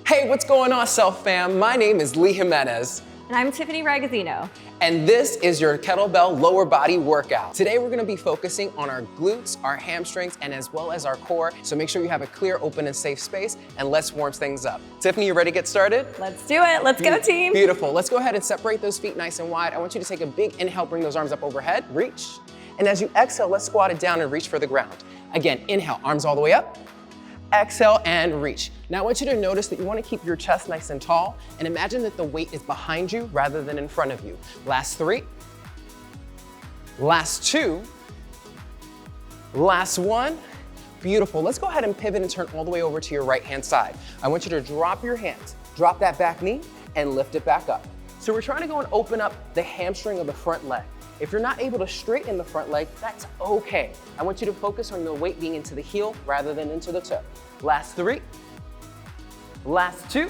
Hey, what's going on, Self Fam? My name is Jimenez. And I'm Tiffany Ragozzino. And this is your kettlebell lower body workout. Today we're gonna be focusing on our glutes, our hamstrings, and as well as our core. So make sure you have a clear, open, and safe space, and let's warm things up. Tiffany, you ready to get started? Let's do it. Let's go, team. Beautiful. Let's go ahead and separate those feet nice and wide. I want you to take a big inhale, bring those arms up overhead, reach. And as you exhale, let's squat it down and reach for the ground. Again, inhale, arms all the way up. Exhale and reach. Now I want you to notice that you want to keep your chest nice and tall and imagine that the weight is behind you rather than in front of you. Last 3, last 2, last 1. Beautiful. Let's go ahead and pivot and turn all the way over to your right hand side. I want you to drop your hands, drop that back knee and lift it back up. So we're trying to go and open up the hamstring of the front leg. If you're not able to straighten the front leg, that's okay. I want you to focus on the weight being into the heel rather than into the toe. Last 3, last 2,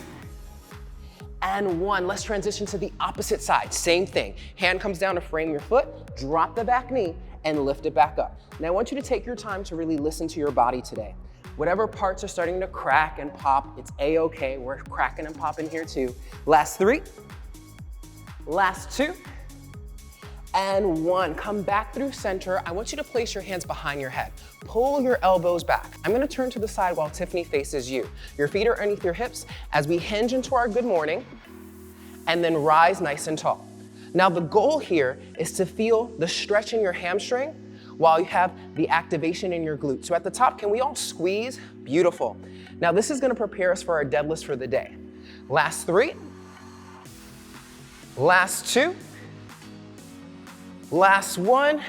and 1. Let's transition to the opposite side. Same thing. Hand comes down to frame your foot, drop the back knee, and lift it back up. Now I want you to take your time to really listen to your body today. Whatever parts are starting to crack and pop, it's a-okay. We're cracking and popping here too. Last 3, last 2, and 1. Come back through center. I want you to place your hands behind your head. Pull your elbows back. I'm gonna turn to the side while Tiffany faces you. Your feet are underneath your hips as we hinge into our good morning and then rise nice and tall. Now the goal here is to feel the stretch in your hamstring while you have the activation in your glute. So at the top, can we all squeeze? Beautiful. Now this is gonna prepare us for our deadlifts for the day. Last 3, last 2, last 1,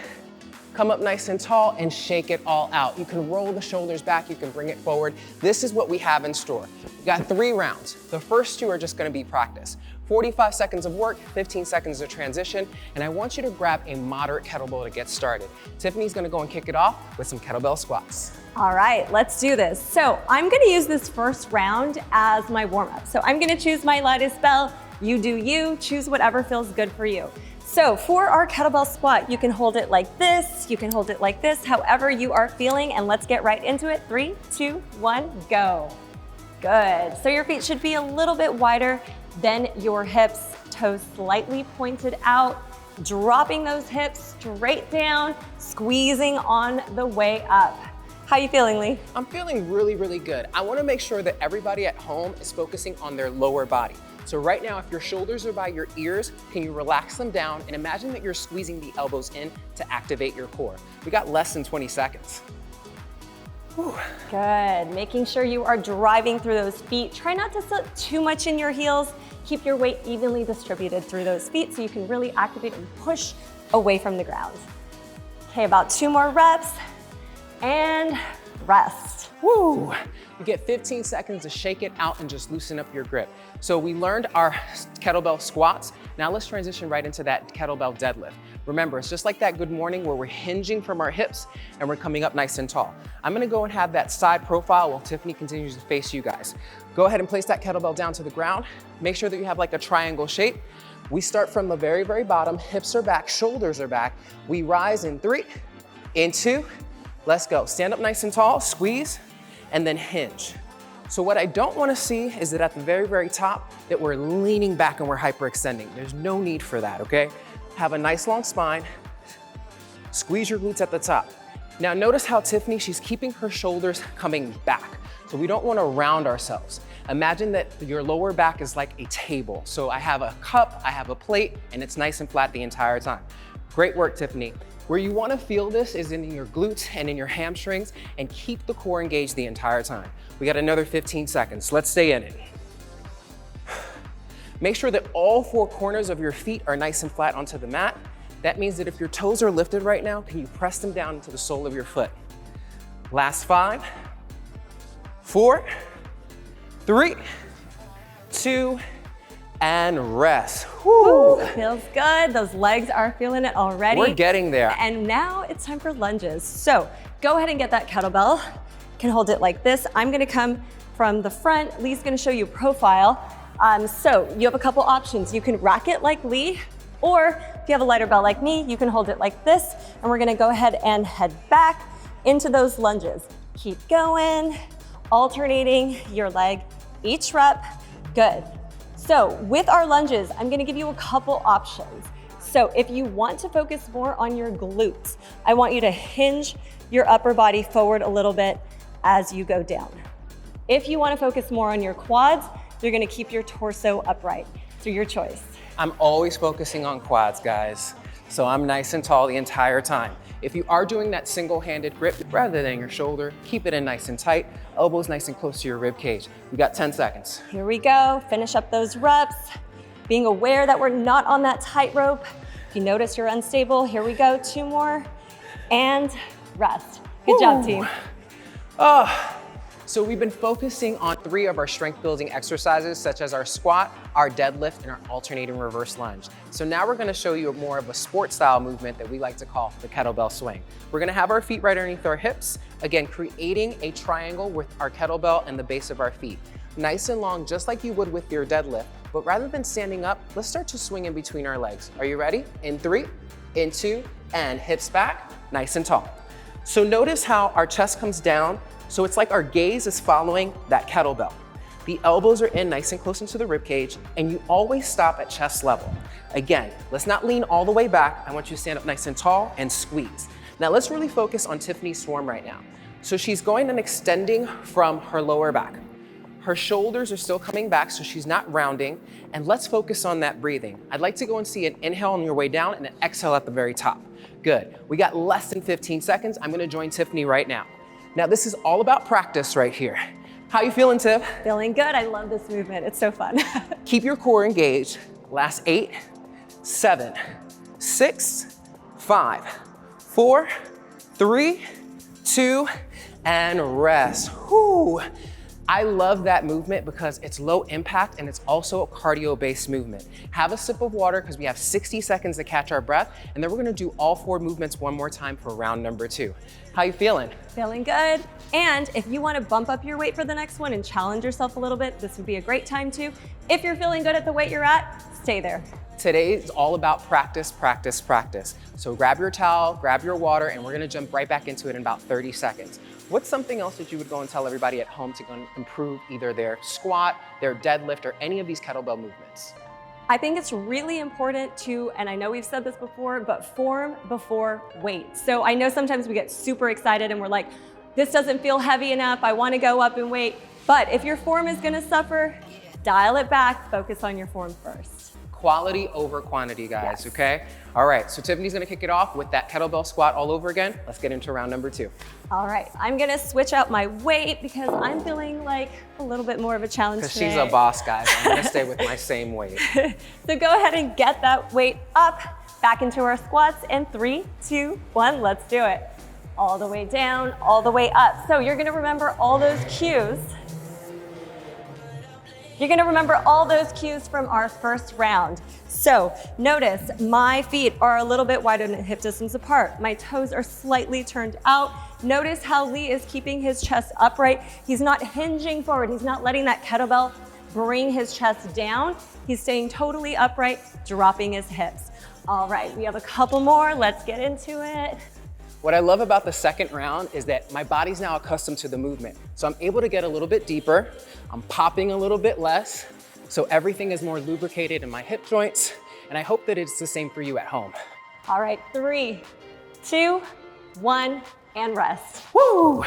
come up nice and tall and shake it all out. You can roll the shoulders back, you can bring it forward. This is what we have in store. We got 3 rounds. The first 2 are just gonna be practice. 45 seconds of work, 15 seconds of transition, and I want you to grab a moderate kettlebell to get started. Tiffany's gonna go and kick it off with some kettlebell squats. All right, let's do this. So I'm gonna use this first round as my warm-up. So I'm gonna choose my lightest bell. You do you, choose whatever feels good for you. So for our kettlebell squat, you can hold it like this, you can hold it like this, however you are feeling, and let's get right into it. 3, 2, 1, go. Good. So your feet should be a little bit wider than your hips, toes slightly pointed out, dropping those hips straight down, squeezing on the way up. How you feeling, Lee? I'm feeling really, really good. I wanna make sure that everybody at home is focusing on their lower body. So right now, if your shoulders are by your ears, can you relax them down and imagine that you're squeezing the elbows in to activate your core. We got less than 20 seconds. Whew. Good, making sure you are driving through those feet. Try not to slip too much in your heels. Keep your weight evenly distributed through those feet so you can really activate and push away from the ground. Okay, about 2 more reps and rest. Woo! You get 15 seconds to shake it out and just loosen up your grip. So we learned our kettlebell squats. Now let's transition right into that kettlebell deadlift. Remember, it's just like that good morning where we're hinging from our hips and we're coming up nice and tall. I'm gonna go and have that side profile while Tiffany continues to face you guys. Go ahead and place that kettlebell down to the ground. Make sure that you have like a triangle shape. We start from the very, very bottom. Hips are back, shoulders are back. We rise in 3, in 2, let's go. Stand up nice and tall, squeeze, and then hinge. So what I don't wanna see is that at the very, very top that we're leaning back and we're hyperextending. There's no need for that, okay? Have a nice long spine. Squeeze your glutes at the top. Now notice how Tiffany, she's keeping her shoulders coming back. So we don't wanna round ourselves. Imagine that your lower back is like a table. So I have a cup, I have a plate, and it's nice and flat the entire time. Great work, Tiffany. Where you wanna feel this is in your glutes and in your hamstrings, and keep the core engaged the entire time. We got another 15 seconds. Let's stay in it. Make sure that all 4 corners of your feet are nice and flat onto the mat. That means that if your toes are lifted right now, can you press them down into the sole of your foot? Last 5, 4, 3, 2, and rest. Woo. Feels good. Those legs are feeling it already. We're getting there. And now it's time for lunges. So go ahead and get that kettlebell. You can hold it like this. I'm gonna come from the front. Lee's gonna show you profile. So you have a couple options. You can rack it like Lee, or if you have a lighter bell like me, you can hold it like this, and we're gonna go ahead and head back into those lunges. Keep going, alternating your leg each rep, good. So with our lunges, I'm gonna give you a couple options. So if you want to focus more on your glutes, I want you to hinge your upper body forward a little bit as you go down. If you want to focus more on your quads, you're going to keep your torso upright. So your choice. I'm always focusing on quads, guys. So I'm nice and tall the entire time. If you are doing that single-handed grip, rather than your shoulder, keep it in nice and tight, elbows nice and close to your rib cage. We got 10 seconds. Here we go. Finish up those reps. Being aware that we're not on that tightrope. If you notice you're unstable, here we go. 2 more and rest. Good job, team. So we've been focusing on 3 of our strength building exercises, such as our squat, our deadlift, and our alternating reverse lunge. So now we're gonna show you more of a sports style movement that we like to call the kettlebell swing. We're gonna have our feet right underneath our hips, again, creating a triangle with our kettlebell and the base of our feet. Nice and long, just like you would with your deadlift, but rather than standing up, let's start to swing in between our legs. Are you ready? In 3, in 2, and hips back, nice and tall. So notice how our chest comes down, so it's like our gaze is following that kettlebell. The elbows are in nice and close into the rib cage, and you always stop at chest level. Again, let's not lean all the way back. I want you to stand up nice and tall and squeeze. Now let's really focus on Tiffany's form right now. So she's going and extending from her lower back. Her shoulders are still coming back, so she's not rounding. And let's focus on that breathing. I'd like to go and see an inhale on your way down and an exhale at the very top. Good. We got less than 15 seconds. I'm gonna join Tiffany right now. Now this is all about practice right here. How you feeling, Tiff? Feeling good. I love this movement. It's so fun. Keep your core engaged. Last 8, 7, 6, 5, 4, 3, 2, and rest. Whew. I love that movement because it's low impact and it's also a cardio-based movement. Have a sip of water because we have 60 seconds to catch our breath, and then we're gonna do all 4 movements one more time for round number 2. How you feeling? Feeling good. And if you want to bump up your weight for the next one and challenge yourself a little bit, this would be a great time to. If you're feeling good at the weight you're at, stay there. Today is all about practice, practice, practice. So grab your towel, grab your water, and we're gonna jump right back into it in about 30 seconds. What's something else that you would go and tell everybody at home to go and improve either their squat, their deadlift, or any of these kettlebell movements? I think it's really important to, and I know we've said this before, but form before weight. So I know sometimes we get super excited and we're like, this doesn't feel heavy enough, I wanna go up in weight. But if your form is gonna suffer, dial it back, focus on your form first. Quality over quantity, guys, Yes. okay? All right, so Tiffany's gonna kick it off with that kettlebell squat all over again. Let's get into round number 2. All right, I'm gonna switch out my weight because I'm feeling like a little bit more of a challenge Because today. she's a boss, guys. I'm gonna stay with my same weight. So go ahead and get that weight up, back into our squats in 3, 2, 1, let's do it. All the way down, all the way up. So you're gonna remember all those cues. You're gonna remember all those cues from our first round. So notice my feet are a little bit wider than hip distance apart. My toes are slightly turned out. Notice how Lee is keeping his chest upright. He's not hinging forward. He's not letting that kettlebell bring his chest down. He's staying totally upright, dropping his hips. All right, we have a couple more. Let's get into it. What I love about the second round is that my body's now accustomed to the movement. So I'm able to get a little bit deeper. I'm popping a little bit less. So everything is more lubricated in my hip joints. And I hope that it's the same for you at home. All right, 3, 2, 1, and rest. Woo!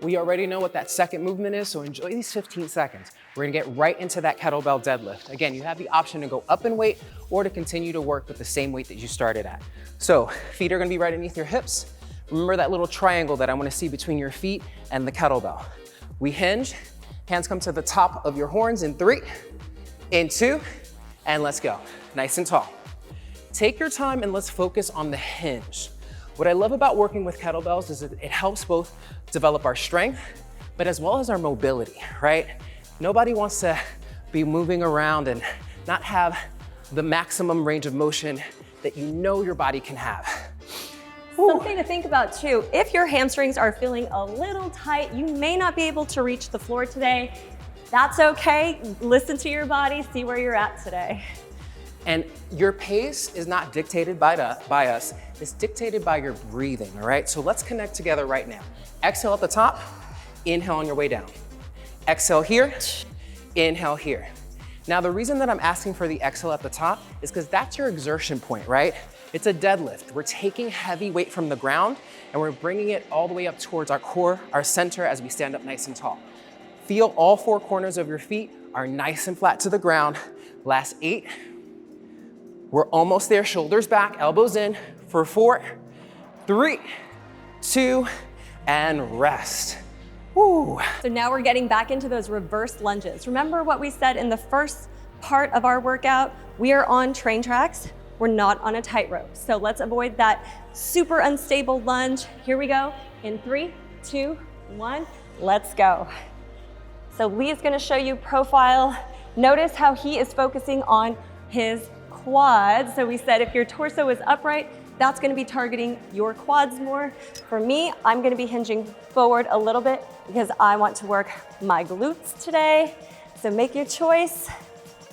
We already know what that second movement is, so enjoy these 15 seconds. We're gonna get right into that kettlebell deadlift. Again, you have the option to go up in weight or to continue to work with the same weight that you started at. So feet are gonna be right underneath your hips. Remember that little triangle that I wanna see between your feet and the kettlebell. We hinge, hands come to the top of your horns in 3, in 2, and let's go. Nice and tall. Take your time and let's focus on the hinge. What I love about working with kettlebells is that it helps both develop our strength, but as well as our mobility, right? Nobody wants to be moving around and not have the maximum range of motion that you know your body can have. Something to think about too, if your hamstrings are feeling a little tight, you may not be able to reach the floor today. That's okay. Listen to your body, see where you're at today. And your pace is not dictated by us, it's dictated by your breathing, all right? So let's connect together right now. Exhale at the top, inhale on your way down. Exhale here, inhale here. Now, the reason that I'm asking for the exhale at the top is because that's your exertion point, right? It's a deadlift. We're taking heavy weight from the ground and we're bringing it all the way up towards our core, our center as we stand up nice and tall. Feel all 4 corners of your feet are nice and flat to the ground. Last 8. We're almost there, shoulders back, elbows in for 4, 3, 2, and rest. Woo. So now we're getting back into those reverse lunges. Remember what we said in the first part of our workout? We are on train tracks. We're not on a tightrope. So let's avoid that super unstable lunge. Here we go. In 3, 2, 1, let's go. So Lee is gonna show you profile. Notice how he is focusing on his quads. So we said if your torso is upright, that's gonna be targeting your quads more. For me, I'm gonna be hinging forward a little bit because I want to work my glutes today. So make your choice.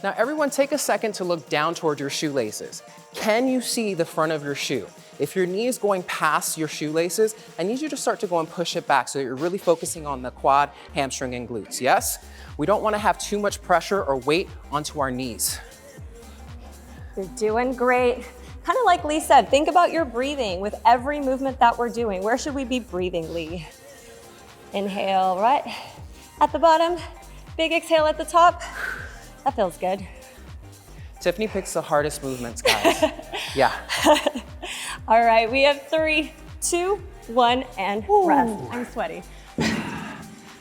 Now everyone take a second to look down toward your shoelaces. Can you see the front of your shoe? If your knee is going past your shoelaces, I need you to start to go and push it back so that you're really focusing on the quad, hamstring, and glutes, yes? We don't wanna have too much pressure or weight onto our knees. You're doing great. Kind of like Lee said, think about your breathing with every movement that we're doing. Where should we be breathing, Lee? Inhale right at the bottom, big exhale at the top. That feels good. Tiffany picks the hardest movements, guys. Yeah. All right, we have 3, 2, 1, and rest. I'm sweaty.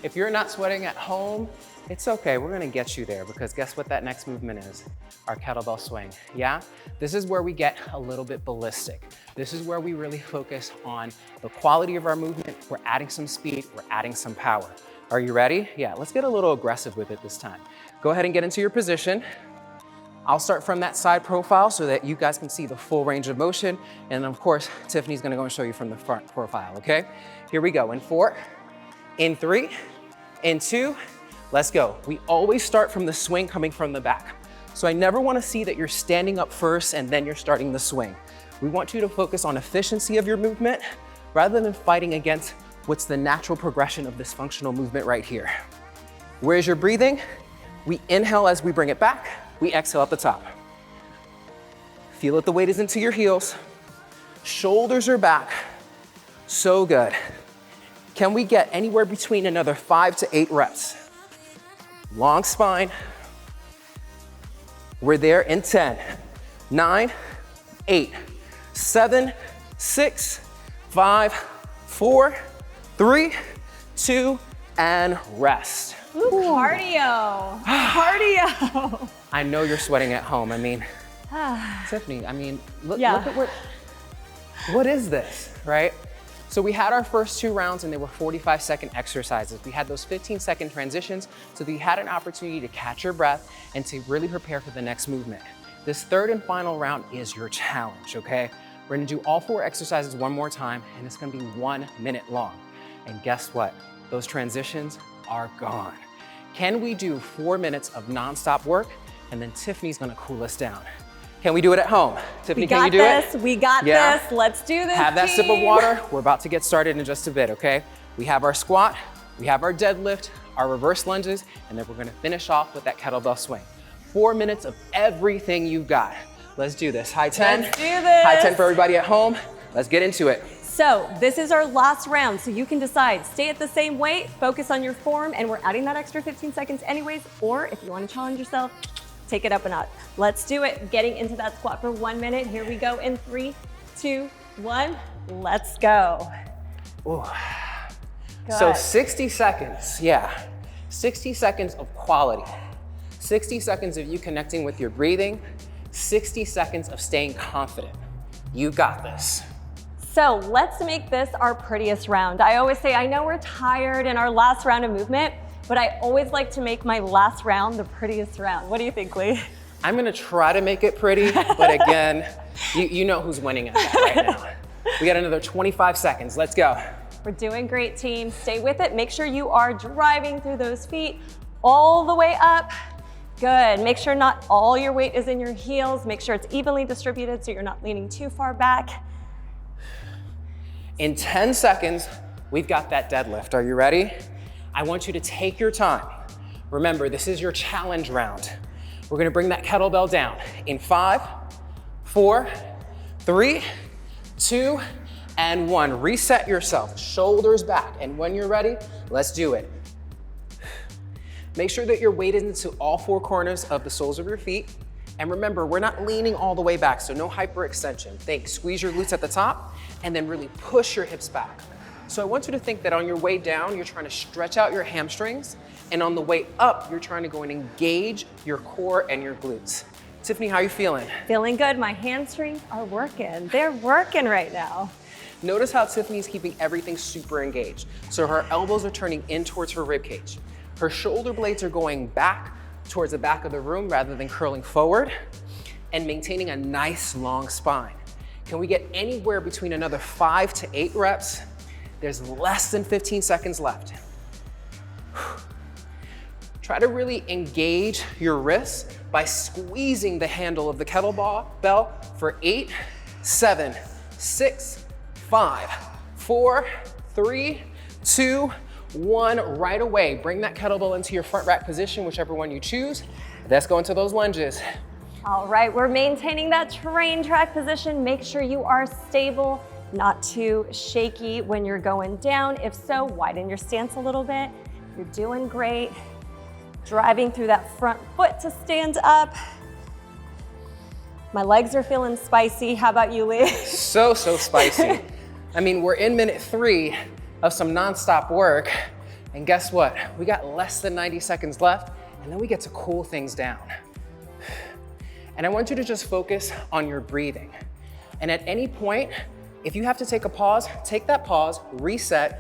If you're not sweating at home, it's okay, we're gonna get you there because guess what that next movement is? Our kettlebell swing, yeah? This is where we get a little bit ballistic. This is where we really focus on the quality of our movement. We're adding some speed, we're adding some power. Are you ready? Yeah, let's get a little aggressive with it this time. Go ahead and get into your position. I'll start from that side profile so that you guys can see the full range of motion. And of course, Tiffany's gonna go and show you from the front profile, okay? Here we go, in 4, in 3, in 2, let's go. We always start from the swing coming from the back. So I never wanna see that you're standing up first and then you're starting the swing. We want you to focus on efficiency of your movement rather than fighting against what's the natural progression of this functional movement right here. Where's your breathing? We inhale as we bring it back, we exhale at the top. Feel that the weight is into your heels. Shoulders are back. So good. Can we get anywhere between another 5 to 8 reps? Long spine. We're there in 10, 9, 8, 7, 6, 5, 4, 3, 2, and rest. Ooh, cardio, cardio. I know you're sweating at home. I mean, Tiffany, I mean, look at what is this, right? So we had our first 2 rounds and they were 45-second exercises. We had those 15-second transitions so that you had an opportunity to catch your breath and to really prepare for the next movement. This 3rd and final round is your challenge, okay? We're gonna do all 4 exercises one more time and it's gonna be 1 minute long. And guess what? Those transitions are gone. Can we do 4 minutes of nonstop work? And then Tiffany's gonna cool us down. Can we do it at home? Tiffany, can you do it? We got this. Let's do this. Have that sip of water. We're about to get started in just a bit, okay? We have our squat, we have our deadlift, our reverse lunges, and then we're gonna finish off with that kettlebell swing. 4 minutes of everything you've got. Let's do this. High 10. Let's do this. High 10 for everybody at home. Let's get into it. So this is our last round, so you can decide, stay at the same weight, focus on your form, and we're adding that extra 15 seconds anyways, or if you wanna challenge yourself, take it up a notch. Let's do it. Getting into that squat for 1 minute. Here we go in 3, 2, 1. Let's go. Ooh. So 60 seconds, yeah. 60 seconds of quality. 60 seconds of you connecting with your breathing. 60 seconds of staying confident. You got this. So let's make this our prettiest round. I always say, I know we're tired in our last round of movement, but I always like to make my last round the prettiest round. What do you think, Lee? I'm gonna try to make it pretty, but again, you know who's winning at that right now. We got another 25 seconds, let's go. We're doing great, team. Stay with it. Make sure you are driving through those feet all the way up. Good, make sure not all your weight is in your heels. Make sure it's evenly distributed so you're not leaning too far back. In 10 seconds, we've got that deadlift. Are you ready? I want you to take your time. Remember, this is your challenge round. We're gonna bring that kettlebell down in 5, 4, 3, 2, and 1. Reset yourself, shoulders back, and when you're ready, let's do it. Make sure that you're weighted into all 4 corners of the soles of your feet. And remember, we're not leaning all the way back, so no hyperextension. Think, squeeze your glutes at the top, and then really push your hips back. So I want you to think that on your way down, you're trying to stretch out your hamstrings, and on the way up, you're trying to go and engage your core and your glutes. Tiffany, how are you feeling? Feeling good. My hamstrings are working. They're working right now. Notice how Tiffany's keeping everything super engaged. So her elbows are turning in towards her rib cage. Her shoulder blades are going back towards the back of the room rather than curling forward, and maintaining a nice long spine. Can we get anywhere between another 5 to 8 reps? There's less than 15 seconds left. Try to really engage your wrists by squeezing the handle of the kettlebell for 8, 7, 6, 5, 4, 3, 2, 1. Right away, bring that kettlebell into your front rack position, whichever one you choose. Let's go into those lunges. All right, we're maintaining that train track position. Make sure you are stable, not too shaky when you're going down. If so, widen your stance a little bit. You're doing great. Driving through that front foot to stand up. My legs are feeling spicy. How about you, Lee? So spicy. I mean, we're in minute 3 of some nonstop work, and guess what? We got less than 90 seconds left, and then we get to cool things down. And I want you to just focus on your breathing. And at any point, if you have to take a pause, take that pause, reset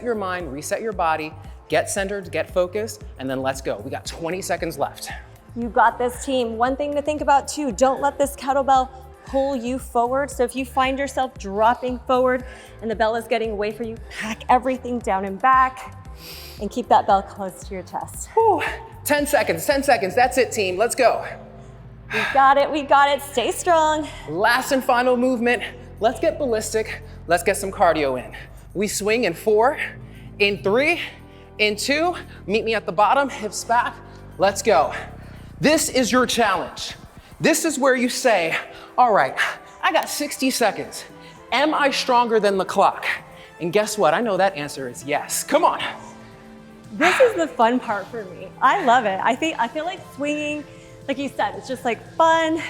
your mind, reset your body, get centered, get focused, and then let's go. We got 20 seconds left. You got this, team. One thing to think about too, don't let this kettlebell pull you forward. So if you find yourself dropping forward and the bell is getting away from you, pack everything down and back and keep that bell close to your chest. Whew. 10 seconds, that's it, team, let's go. We got it, stay strong. Last and final movement, let's get ballistic, let's get some cardio in. We swing in 4, in 3, in 2, meet me at the bottom, hips back, let's go. This is your challenge. This is where you say, all right, I got 60 seconds. Am I stronger than the clock? And guess what? I know that answer is yes. Come on. This is the fun part for me. I love it. I feel like swinging, like you said, it's just like fun.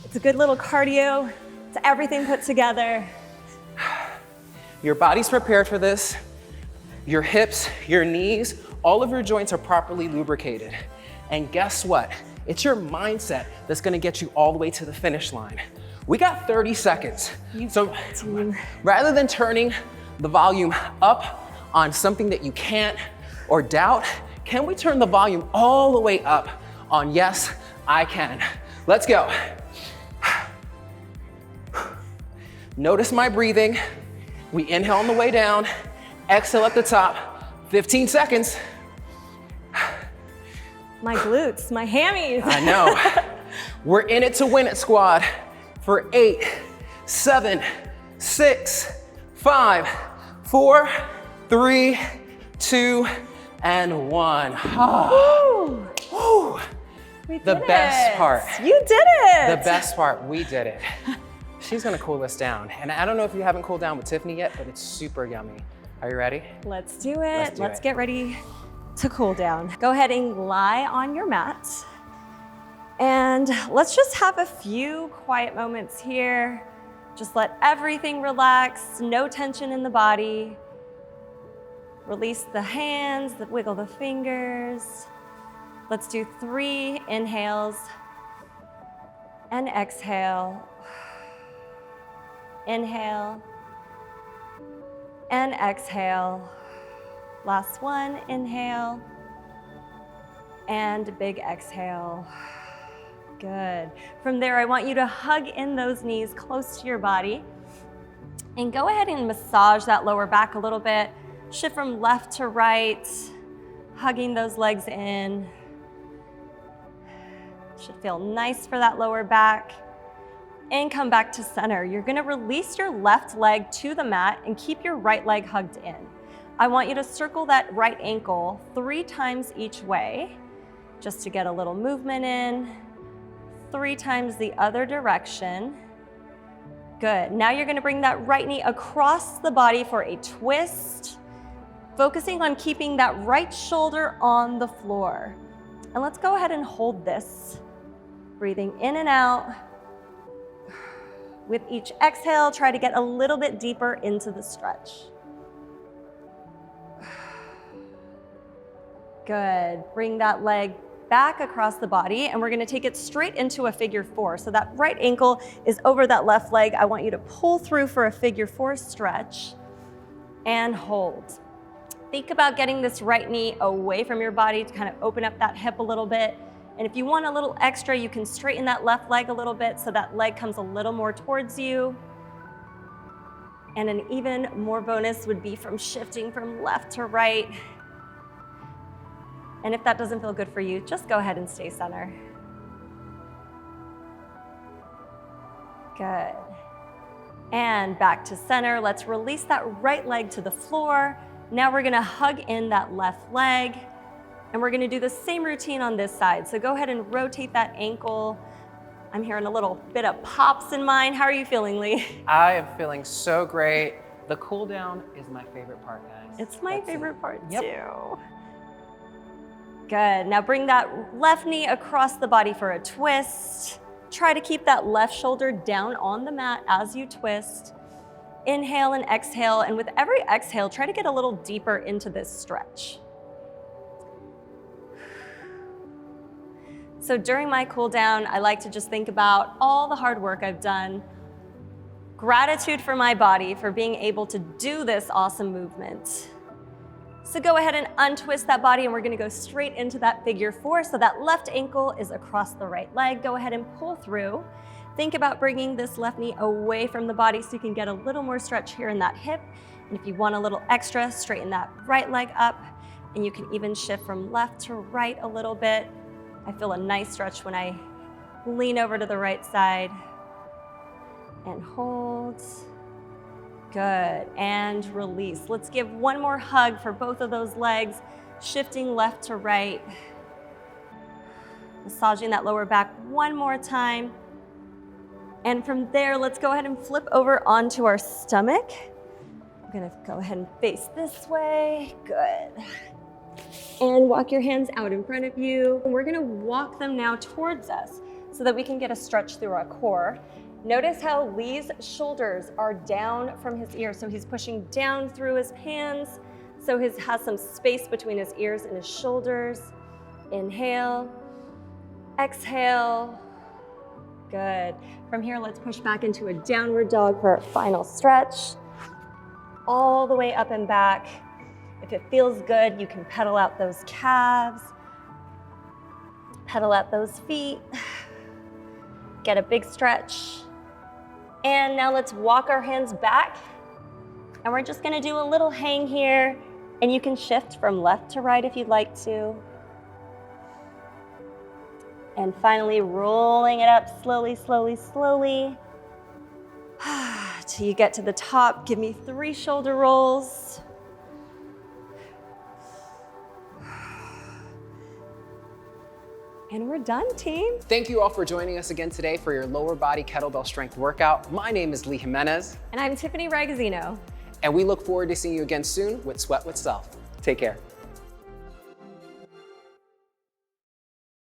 It's a good little cardio. It's everything put together. Your body's prepared for this. Your hips, your knees, all of your joints are properly lubricated. And guess what? It's your mindset that's gonna get you all the way to the finish line. We got 30 seconds. So rather than turning the volume up on something that you can't or doubt, can we turn the volume all the way up on yes, I can? Let's go. Notice my breathing. We inhale on the way down, exhale at the top, 15 seconds. My glutes, my hammies. I know. We're in it to win it, squad. For 8, 7, 6, 5, 4, 3, 2, and 1. Oh. Woo. We did the best it. part. You did it. The best part, we did it. She's gonna cool us down. And I don't know if you haven't cooled down with Tiffany yet, but it's super yummy. Are you ready? Let's do it. Let's get ready to cool down. Go ahead and lie on your mat. And let's just have a few quiet moments here. Just let everything relax, no tension in the body. Release the hands, wiggle the fingers. Let's do 3 inhales and exhale. Inhale and exhale. Last one, inhale and big exhale. Good. From there, I want you to hug in those knees close to your body and go ahead and massage that lower back a little bit. Shift from left to right, hugging those legs in. Should feel nice for that lower back. And come back to center. You're gonna release your left leg to the mat and keep your right leg hugged in. I want you to circle that right ankle 3 times each way, just to get a little movement in. 3 times the other direction. Good. Now you're gonna bring that right knee across the body for a twist, focusing on keeping that right shoulder on the floor. And let's go ahead and hold this. Breathing in and out. With each exhale, try to get a little bit deeper into the stretch. Good. Bring that leg back across the body, and we're gonna take it straight into a figure 4. So that right ankle is over that left leg. I want you to pull through for a figure 4 stretch and hold. Think about getting this right knee away from your body to kind of open up that hip a little bit. And if you want a little extra, you can straighten that left leg a little bit so that leg comes a little more towards you. And an even more bonus would be from shifting from left to right. And if that doesn't feel good for you, just go ahead and stay center. Good. And back to center. Let's release that right leg to the floor. Now we're gonna hug in that left leg, and we're gonna do the same routine on this side. So go ahead and rotate that ankle. I'm hearing a little bit of pops in mine. How are you feeling, Lee? I am feeling so great. The cool down is my favorite part, guys. It's my favorite part Yep. too. Good. Now bring that left knee across the body for a twist. Try to keep that left shoulder down on the mat as you twist. Inhale and exhale, and with every exhale, try to get a little deeper into this stretch. So during my cool down, I like to just think about all the hard work I've done, gratitude for my body for being able to do this awesome movement. So go ahead and untwist that body, and we're gonna go straight into that figure 4. So that left ankle is across the right leg. Go ahead and pull through. Think about bringing this left knee away from the body so you can get a little more stretch here in that hip. And if you want a little extra, straighten that right leg up, and you can even shift from left to right a little bit. I feel a nice stretch when I lean over to the right side and hold. Good, and release. Let's give one more hug for both of those legs, shifting left to right. Massaging that lower back one more time. And from there, let's go ahead and flip over onto our stomach. I'm gonna go ahead and face this way. Good. And walk your hands out in front of you. And we're gonna walk them now towards us so that we can get a stretch through our core. Notice how Lee's shoulders are down from his ears. So he's pushing down through his hands. So he has some space between his ears and his shoulders. Inhale, exhale. Good. From here, let's push back into a downward dog for a final stretch. All the way up and back. If it feels good, you can pedal out those calves, pedal out those feet, get a big stretch. And now let's walk our hands back. And we're just gonna do a little hang here, and you can shift from left to right if you'd like to. And finally, rolling it up slowly, slowly, slowly. Till you get to the top, give me 3 shoulder rolls. And we're done, team. Thank you all for joining us again today for your lower body kettlebell strength workout. My name is Lee Jimenez. And I'm Tiffany Ragozzino. And we look forward to seeing you again soon with Sweat with Self. Take care.